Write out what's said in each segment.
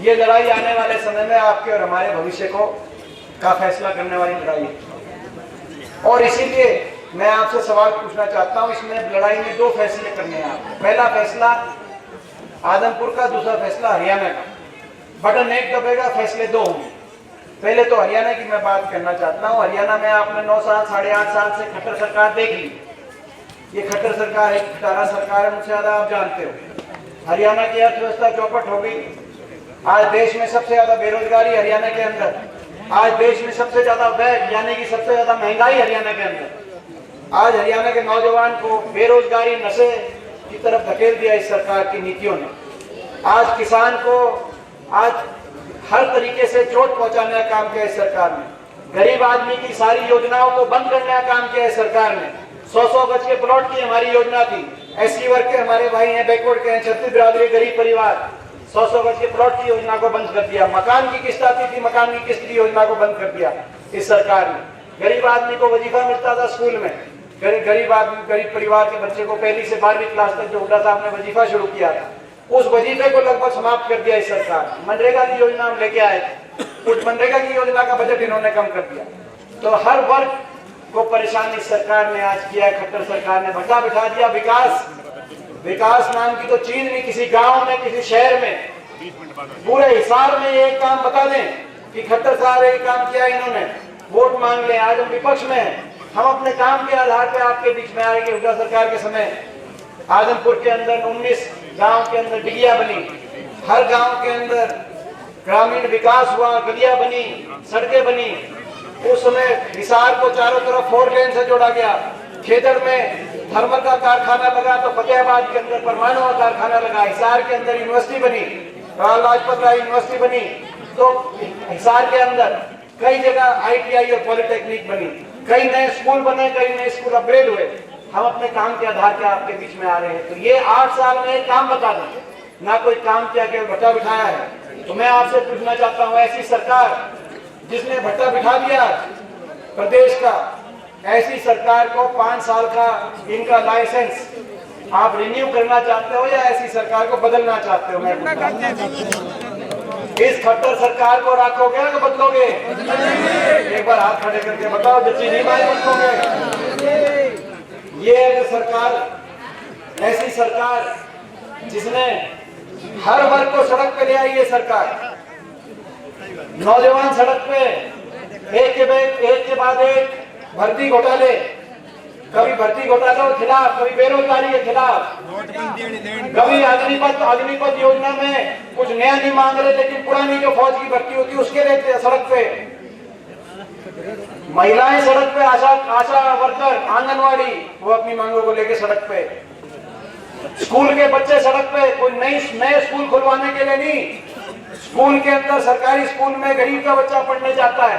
ये लड़ाई आने वाले समय में आपके और हमारे भविष्य का फैसला करने वाली लड़ाई है। और इसीलिए मैं आपसे सवाल पूछना चाहता हूं, इसमें लड़ाई में दो फैसले करने हैं आपको। पहला फैसला आदमपुर का, दूसरा फैसला हरियाणा का। बटन एक दबेगा, फैसले दो होंगे। पहले तो हरियाणा की मैं बात करना चाहता हूँ। हरियाणा में आपने 9 साल 8.5 साल से खट्टर सरकार देख ली। ये खट्टर सरकार है, खटारा सरकार है, मुझसे ज्यादा आप जानते हो। हरियाणा की अर्थव्यवस्था चौपट हो गई। आज देश में सबसे ज्यादा बेरोजगारी हरियाणा के अंदर। आज देश में सबसे ज्यादा व्यय यानी कि सबसे ज्यादा महंगाई हरियाणा के अंदर। आज हरियाणा के नौजवान को बेरोजगारी, नशे की तरफ धकेल दिया इस सरकार की नीतियों ने। आज किसान को आज हर तरीके से चोट पहुंचाने का काम किया इस सरकार ने। गरीब आदमी की सारी योजनाओं को बंद करने का काम किया इस सरकार ने। 100-100 गज के प्लॉट की हमारी योजना थी। एससी वर्ग के हमारे भाई हैं, बैकवर्ड के हैं, छत्तीस बिरादरी, गरीब परिवार, 100-100 गज के प्लॉट की योजना को बंद कर दिया। मकान की किस्त आती थी, मकान की किस्त की योजना को बंद कर दिया इस सरकार ने। गरीब आदमी को वजीफा मिलता था स्कूल में। गरीब आदमी, गरीब परिवार के बच्चे को 1ली से 12वीं क्लास तक जो हुड्डा साहब ने वजीफा शुरू किया था, उस वजीफे को लगभग समाप्त कर दिया इस सरकार। मनरेगा की योजना हम लेके आए थे, उस मनरेगा की योजना का बजट इन्होंने कम कर दिया। तो हर वर्ग को परेशान इस सरकार ने आज किया। खट्टर सरकार ने भट्टा बिठा दिया। विकास नाम की तो चीज नहीं। किसी गांव में, किसी शहर में, पूरे हिसार में एक काम बता दें कि खट्टर साहब एक काम किया इन्होंने, वोट मांग ले। आज हम विपक्ष में हैं, हम अपने काम के आधार पर आपके बीच में आए कि हुड्डा सरकार के समय आदमपुर के अंदर 19 गांव के अंदर डिगिया बनी। हर गांव के अंदर ग्रामीण विकास हुआ, गलियां बनी, सड़कें बनी। उस समय हिसार को चारों तरफ 4 लेन से जोड़ा गया। खेदड़ में थर्मल का कारखाना लगा तो फतेहाबाद के अंदर परमाणु का कारखाना लगा। हिसार के अंदर यूनिवर्सिटी बनी, लाल लाजपत राय यूनिवर्सिटी बनी। तो हिसार के अंदर कई जगह ITI और पॉलिटेक्निक बनी। कई नए स्कूल बने, कई नए स्कूल अपग्रेड हुए। हम अपने काम के आधार पर आपके बीच में आ रहे हैं। तो ये 8 साल में एक काम बता दें, ना कोई काम किया, केवल भट्टा बिठाया है। तो मैं आपसे पूछना चाहता हूँ, ऐसी सरकार जिसने भट्टा बिठा दिया प्रदेश का, ऐसी सरकार को 5 साल का इनका लाइसेंस आप रिन्यू करना चाहते हो या ऐसी सरकार को बदलना चाहते हो? मैं इस खट्टर सरकार को रखोगे या बदलोगे? एक बार हाथ खड़े करके बताओ, जच्ची नहीं मारे बदलोगे? ये सरकार, ऐसी सरकार जिसने हर वर्ग को सड़क पे ले आई, ये सरकार। नौजवान सड़क पे एक के बाद एक भर्ती घोटाले, कभी भर्ती घोटालों के खिलाफ, कभी बेरोजगारी के खिलाफ, कभी अग्निपथ योजना में कुछ नया नहीं मांग रहे, लेकिन पुरानी जो फौज की भर्ती होती है उसके लिए सड़क पे। महिलाएं सड़क पे, आशा वर्कर, आंगनवाड़ी, वो अपनी मांगों को लेके सड़क पे। स्कूल के बच्चे सड़क पे, कोई नए स्कूल खुलवाने के लिए नहीं। स्कूल के अंदर, सरकारी स्कूल में गरीब का बच्चा पढ़ने जाता है,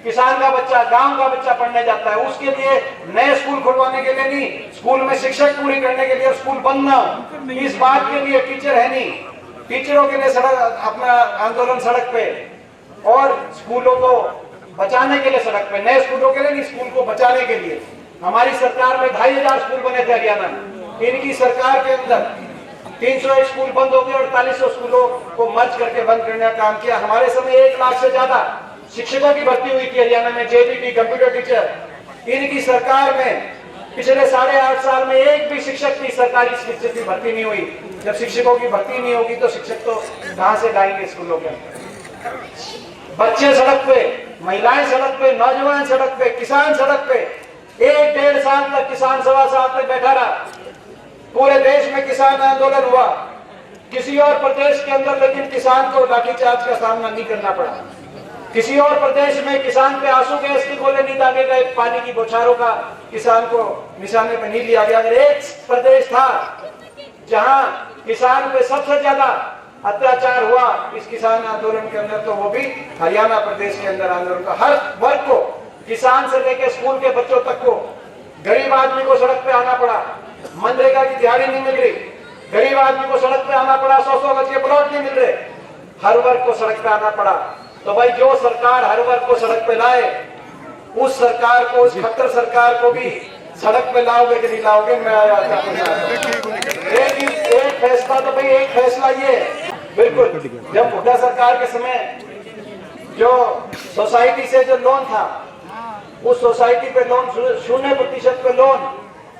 किसान का बच्चा, गांव का बच्चा पढ़ने जाता है, उसके लिए नए स्कूल खुलवाने के लिए नहीं, स्कूल में शिक्षक पूरी करने के लिए स्कूल बंद ना, इस बात के लिए टीचर है नहीं। टीचरों के लिए सड़क, अपना आंदोलन सड़क पे, और स्कूलों को बचाने के लिए सड़क पे। नए स्कूलों के लिए नहीं, स्कूल को बचाने के लिए। हमारी सरकार में 2500 स्कूल बने थे हरियाणा में। इनकी सरकार के अंदर 300 स्कूल बंद हो गए, 4800 स्कूलों को मर्ज करके बंद करने का काम किया। हमारे समय 1 लाख से ज्यादा शिक्षकों की भर्ती हुई थी हरियाणा में, JBT, कंप्यूटर टीचर। इनकी सरकार में पिछले 8.5 साल में एक भी शिक्षक की, सरकारी शिक्षक की भर्ती नहीं हुई। जब शिक्षकों की भर्ती नहीं होगी तो शिक्षक तो कहां से लाएंगे स्कूलों के अंदर? बच्चे सड़क पे, महिलाएं सड़क पे, नौजवान सड़क पे, किसान सड़क पे। 1-1.5 साल तक किसान, 1.25 साल तक बैठा रहा। पूरे देश में किसान आंदोलन हुआ। किसी और प्रदेश के अंदर लेकिन किसान को लाठीचार्ज का सामना नहीं करना पड़ा। किसी और प्रदेश में किसान पे आंसू गैस के गोले नहीं दागे गए, पानी की बौछारों का किसान को निशाने पे नहीं लिया गया। अगर एक प्रदेश था जहां किसान पे सबसे ज्यादा अत्याचार हुआ इस किसान आंदोलन के अंदर, तो वो भी हरियाणा प्रदेश के अंदर आंदोलन का। हर वर्ग को, किसान से लेकर स्कूल के बच्चों तक को, गरीब आदमी को सड़क पे आना पड़ा। मनरेगा की दिहाड़ी नहीं मिल रही, गरीब आदमी को सड़क पे आना पड़ा। 100-100 गज के प्लॉट नहीं मिल रहे, हर वर्ग को सड़क पे आना पड़ा। तो भाई, जो सरकार हर वर्ग को सड़क पे लाए, उस सरकार को, उस खट्टर सरकार को भी सड़क पे लाओगे कि नहीं लाओगे? मैं आया था। एक फैसला तो भाई, एक फैसला ये बिल्कुल। जब हुड्डा सरकार के समय जो सोसाइटी से जो लोन था, उस सोसाइटी पे लोन 0% पे लोन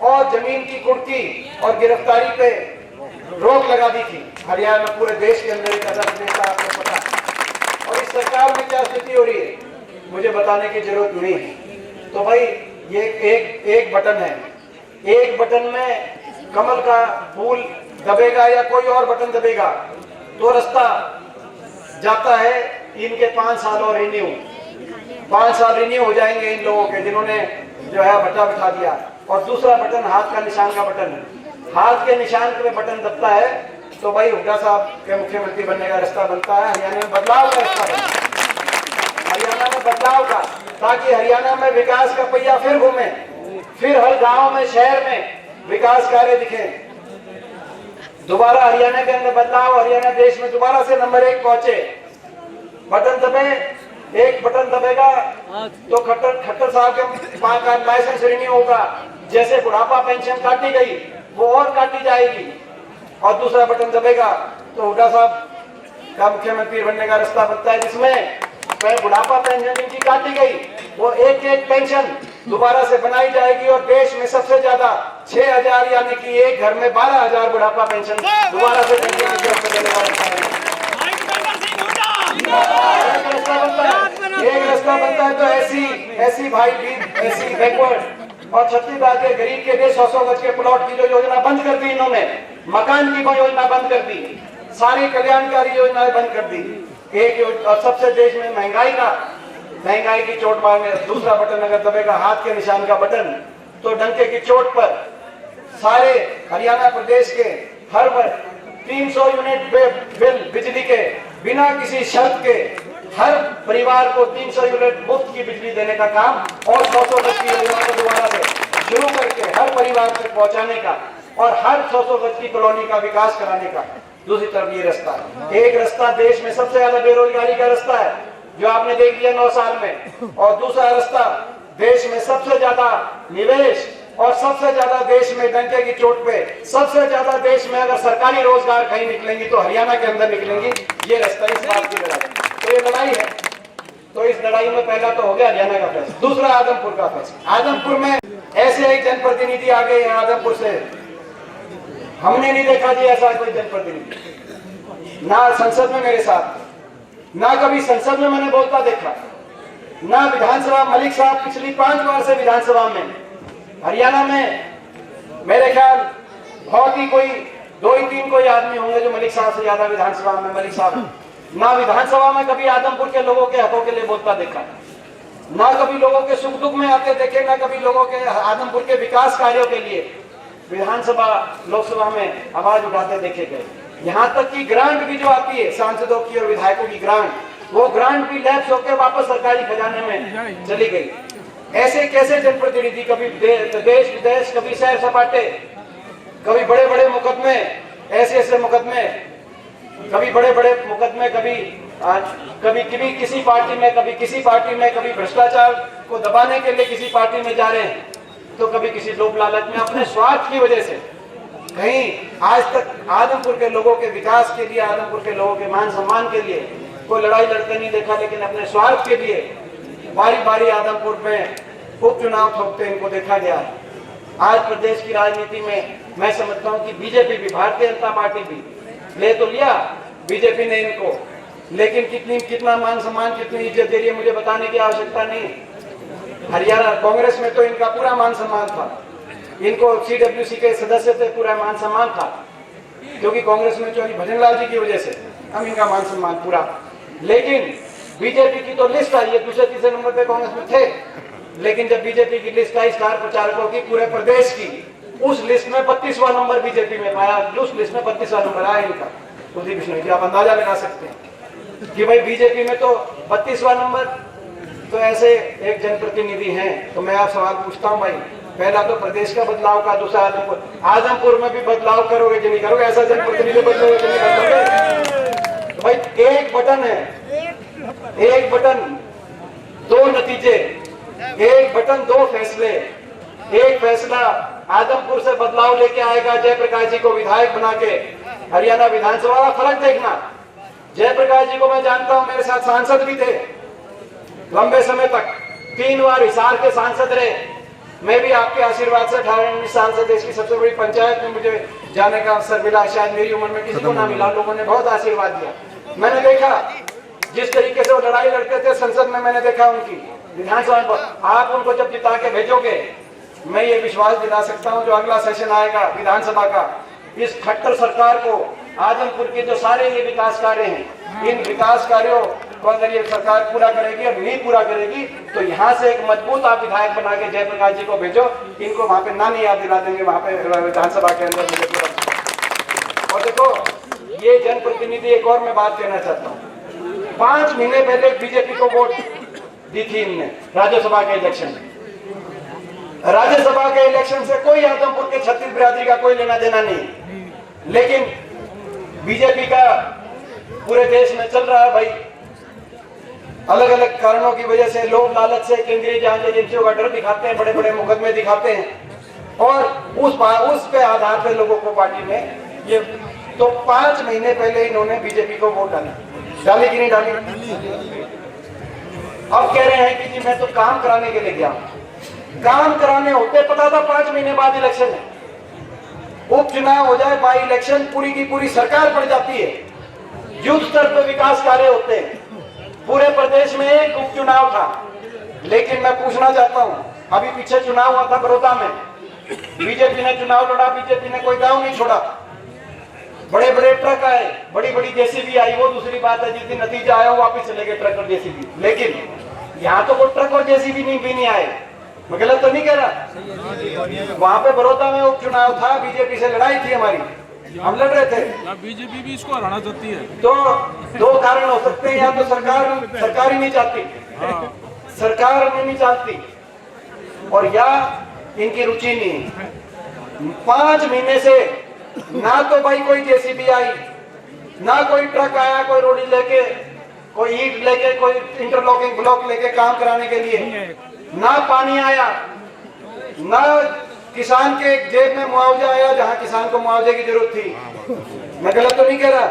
और जमीन की कुर्की और गिरफ्तारी पे रोक लगा दी थी। हरियाणा में पूरे देश के अंदर एक आजाद देश था, आपको पता। और इस सरकार में क्या स्थिति हो रही है मुझे बताने की जरूरत नहीं है। तो भाई ये एक बटन है, एक बटन में कमल का फूल दबेगा या कोई और बटन दबेगा तो रास्ता जाता है इनके 5 साल और रिन्यू, 5 साल रिन्यू हो जाएंगे इन लोगों के जिन्होंने जो है बट्टा बिठा दिया। और दूसरा बटन हाथ का निशान का बटन है, हाथ के निशान पे बटन दबता है तो भाई हुड्डा साहब के मुख्यमंत्री बनने का रास्ता बनता है। हरियाणा में बदलाव का रास्ता बनता है, हरियाणा में बदलाव का, ताकि हरियाणा में विकास का पहिया फिर घूमे, फिर हर गांव में शहर में विकास कार्य दिखे, दोबारा हरियाणा के अंदर बदलाव, हरियाणा देश में दोबारा से नंबर 1 पहुंचे। बटन दबे, एक बटन दबेगा तो खट्टर साहब के 5 का लाइसेंस रिन्यू होगा, जैसे बुढ़ापा पेंशन काटी गई वो और काटी जाएगी। और दूसरा बटन दबेगा तो हुड्डा साहब का मुख्यमंत्री बनने का रास्ता बनता है, जिसमें बुढ़ापा पेंशन जिनकी काटी गई वो एक पेंशन दोबारा से बनाई जाएगी और देश में सबसे ज्यादा 6000 यानी कि एक घर में 12000 बुढ़ापा पेंशन दोबारा से देने का एक रास्ता बनता है। तो ऐसी भाई ऐसी बैकवर्ड और छत्तीसगढ़ के गरीब के लिए 100 गज के प्लॉट की जो योजना बंद कर दी इन्होंने, मकान की कोई योजना बंद कर दी, सारी कल्याणकारी योजनाएं बंद कर दी। एक और सबसे देश में महंगाई की चोट मारने, दूसरा बटन अगर दबेगा हाथ के निशान का बटन तो डंके की चोट पर सारे हरियाणा प्रदेश के हर वर्ग 300 यूनिट बिल बिजली के बिना किसी शर्त के हर परिवार को 300 यूनिट मुफ्त की बिजली देने का काम और 100 गज की योजना को दोबारा से शुरू करके हर परिवार तक पहुंचाने का और हर 100 गज की कॉलोनी का विकास कराने का। दूसरी तरफ ये रास्ता, एक रास्ता देश में सबसे ज्यादा बेरोजगारी का रास्ता है जो आपने देख लिया 9 साल में, और दूसरा रास्ता देश में सबसे ज्यादा निवेश और सबसे ज्यादा देश में डंके की चोट पे सबसे ज्यादा देश में अगर सरकारी रोजगार कहीं निकलेंगी तो हरियाणा के अंदर निकलेंगी। ये रास्ता इस बात की लड़ाई, तो ये लड़ाई है। तो इस लड़ाई में पहला तो हो गया हरियाणा का फैसला, दूसरा आदमपुर का फैसला। आदमपुर में ऐसे एक जनप्रतिनिधि आ गए हैं आदमपुर से, हमने नहीं देखा जी ऐसा कोई जनप्रतिनिधि, ना संसद में मेरे साथ, ना कभी संसद में मैंने बोलता देखा, ना विधानसभा। मलिक साहब पिछली 5 बार से विधानसभा में हरियाणा में मेरे ख्याल बहुत ही कोई 2-3 कोई आदमी होंगे जो मलिक साहब से ज्यादा विधानसभा में, मलिक साहब ना विधानसभा में कभी आदमपुर के लोगों के हकों के लिए बोलता देखा, ना कभी लोगों के सुख दुख में आते देखे, ना कभी लोगों के आदमपुर के विकास कार्यों के लिए विधानसभा लोकसभा में आवाज उठाते देखे गए। यहाँ तक कि ग्रांट भी जो आती है सांसदों की और विधायकों की ग्रांट, वो ग्रांट भी लैप्स होकर वापस सरकारी खजाने में चली गई। ऐसे कैसे जनप्रतिनिधि, कभी देश विदेश, कभी सैर सपाटे, कभी बड़े बड़े मुकदमे, ऐसे मुकदमे, कभी बड़े बड़े मुकदमे, कभी किसी पार्टी में, कभी किसी पार्टी में, कभी भ्रष्टाचार को दबाने के लिए किसी पार्टी में जा रहे हैं, तो कभी किसी लोभ लालच में अपने स्वार्थ की वजह से। कहीं आज तक आदमपुर के लोगों के विकास के लिए, आदमपुर के लोगों के मान सम्मान के लिए कोई लड़ाई लड़ते नहीं देखा, लेकिन अपने स्वार्थ के लिए बारी बारी आदमपुर में उपचुनाव थोपते इनको देखा गया है। आज प्रदेश की राजनीति में मैं समझता हूं कि बीजेपी भी, भारतीय जनता पार्टी भी ले तो लिया बीजेपी ने इनको, लेकिन कितना मान सम्मान, कितनी इज्जत दे रही है मुझे बताने की आवश्यकता नहीं। हरियाणा कांग्रेस में तो इनका पूरा मान सम्मान था, इनको CWC के सदस्य से पूरा मान सम्मान था, क्योंकि कांग्रेस में चौधरी भजन लाल जी की वजह से हम इनका मान सम्मान पूरा। लेकिन बीजेपी की तो लिस्ट आई है, दूसरे तीसरे नंबर पे कांग्रेस में थे, लेकिन जब बीजेपी की लिस्ट आई स्टार प्रचारकों की पूरे प्रदेश की, उस लिस्ट में 32वां नंबर बीजेपी में पाया, उस लिस्ट में 32वां नंबर आया इनका, कुलदीप बिश्नोई जी। आप अंदाजा लगा सकते हैं कि भाई बीजेपी में तो 32वां नंबर। तो ऐसे एक जनप्रतिनिधि हैं, तो मैं आप सवाल पूछता हूं भाई, पहला तो प्रदेश का बदलाव का, दूसरा आदमपुर में भी बदलाव करोगे कि नहीं करोगे? ऐसा जनप्रतिनिधि बदलोगे कि नहीं बदलोगे? तो भाई एक बटन है, एक बटन 2 नतीजे, एक बटन 2 फैसले। एक फैसला आदमपुर से बदलाव लेके आएगा, जयप्रकाश जी को विधायक बना के हरियाणा विधानसभा का फर्क देखना, जयप्रकाश जी को मैं जानता हूं, मेरे साथ सांसद भी थे लंबे समय तक, 3 बार हिसार के सांसद रहे। मैं भी आपके आशीर्वाद से 18 सांसद, देश की सबसे बड़ी पंचायत में मुझे जाने का अवसर मिला। शायद मेरी उम्र में किसी को ना मिला, लोगों ने बहुत आशीर्वाद दिया। मैंने देखा जिस तरीके से वो लड़ाई लड़ते थे संसद में, मैंने देखा उनकी विधानसभा में। आप उनको जब जिता के भेजोगे, मैं ये विश्वास दिला सकता हूं जो अगला सेशन आएगा विधानसभा का, इस खट्टर सरकार को आजमपुर के जो सारे ये विकास कार्य हैं, इन विकास कार्यों को अगर ये सरकार पूरा करेगी और नहीं पूरा करेगी तो यहाँ से एक मजबूत आप विधायक बना के जयप्रकाश जी को भेजो, इनको वहां पे नानी याद दिला देंगे वहां पे विधानसभा के अंदर। और देखो ये जनप्रतिनिधि, एक और मैं बात कहना चाहता हूँ, 5 महीने पहले बीजेपी को वोट दी थी इनने राज्यसभा के इलेक्शन में। राज्यसभा के इलेक्शन से कोई आजमपुर के छत्तीस बिरादरी का कोई लेना देना नहीं, लेकिन बीजेपी का पूरे देश में चल रहा है भाई, अलग अलग कारणों की वजह से, लोग लालच से केंद्रीय जांच एजेंसियों का डर दिखाते हैं, बड़े बड़े मुकदमे दिखाते हैं और उस पे आधार पे लोगों को पार्टी में ये। तो 5 महीने पहले इन्होंने बीजेपी को वोट डाली कि नहीं डाली? अब कह रहे हैं कि जी मैं तो काम कराने के लिए गया। काम कराने होते पता था 5 महीने बाद इलेक्शन है, उपचुनाव हो जाए, बाई इलेक्शन, पूरी की पूरी सरकार पड़ जाती है, युद्ध स्तर पर विकास कार्य होते हैं। पूरे प्रदेश में एक उपचुनाव था, लेकिन मैं पूछना चाहता हूं, अभी पीछे चुनाव हुआ था बड़ौदा में, बीजेपी ने चुनाव लड़ा, बीजेपी ने कोई दांव नहीं छोड़ा। बड़े बड़े ट्रक आए, बड़ी बड़ी जेसीबी आई, वो दूसरी बात है, जिस दिन नतीजा आया वापिस चले गए ट्रक और जेसीबी। लेकिन यहाँ तो कोई ट्रक और जेसीबी भी नहीं आए। मैं गलत तो नहीं कह रहा? वहां पे बड़ौदा में उपचुनाव था, बीजेपी से लड़ाई थी हमारी, हम लड़ रहे थे। बीजेपी भी इसको हराना चाहती है। तो 2 कारण हो सकते हैं, या तो सरकार ही नहीं चाहती, सरकार नहीं चाहती, और या इनकी रुचि नहीं। 5 महीने से ना तो भाई कोई जेसीबी आई, ना कोई ट्रक आया, कोई रोडी लेके, कोई ईंट लेके, कोई इंटरलॉकिंग ब्लॉक लेके काम कराने के लिए, ना पानी आया, ना किसान के जेब में मुआवजा आया जहां किसान को मुआवजे की जरूरत थी। मैं गलत तो नहीं कह रहा?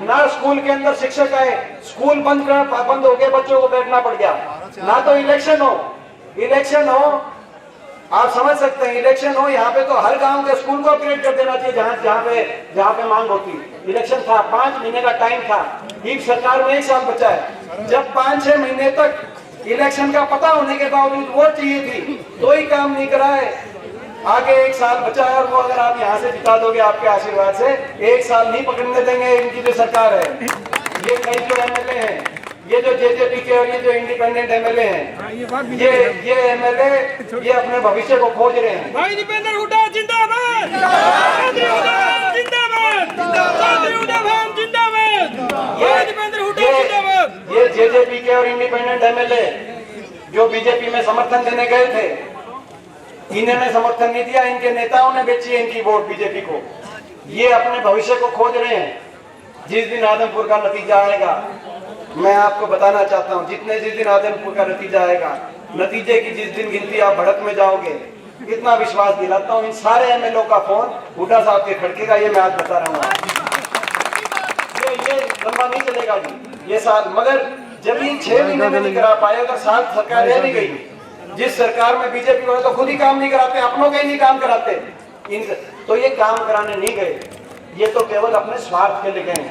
ना स्कूल के अंदर शिक्षक आए, स्कूल बंद हो गए, बच्चों को बैठना पड़ गया। ना तो इलेक्शन हो, आप समझ सकते हैं, इलेक्शन हो, यहाँ पे तो हर गांव के स्कूल को अपग्रेड कर देना चाहिए जहाँ पे मांग होती। इलेक्शन था, 5 महीने का टाइम था, एक सरकार में 1 साल बचा है। जब 5-6 महीने तक इलेक्शन का पता होने के बावजूद वोट चाहिए थी, तो ही काम नहीं कराए। आगे 1 साल बचा है, और वो अगर आप यहाँ से जिता दोगे आपके आशीर्वाद से, 1 साल नहीं पकड़ने देंगे इनकी जो सरकार है। ये कई जो एमएलए हैं, ये जो जेजेपी के और ये जो इंडिपेंडेंट एमएलए हैं, ये एमएलए ये अपने भविष्य को खोज रहे हैं। भाई दीपेंद्र हुड्डा जिंदाबाद, जिंदाबाद, ये जेजेपी के और इंडिपेंडेंट एमएलए जो बीजेपी में समर्थन देने गए थे, इन्होंने समर्थन नहीं दिया, इनके नेताओं ने बेची है इनकी वोट बीजेपी को। ये अपने भविष्य को खोज रहे हैं। जिस दिन आदमपुर का नतीजा आएगा, मैं आपको बताना चाहता हूं, जिस दिन आदमपुर का नतीजा आएगा, नतीजे की जिस दिन गिनती आप भड़क में जाओगे, इतना विश्वास दिलाता हूं, इन सारे एमएलए का फोन हुड्डा साहब के खड़केगा। ये मैं आज बता रहा हूँ, ये लंबा नहीं चलेगा जी ये साल। मगर जब ये 6 महीने में नहीं करा पाए, अगर साल सरकार रह नहीं गई, जिस सरकार में बीजेपी वाले तो खुद ही काम नहीं कराते, अपनों के ही नहीं काम कराते, तो ये काम कराने नहीं गए, ये तो केवल अपने स्वार्थ के लिए गए।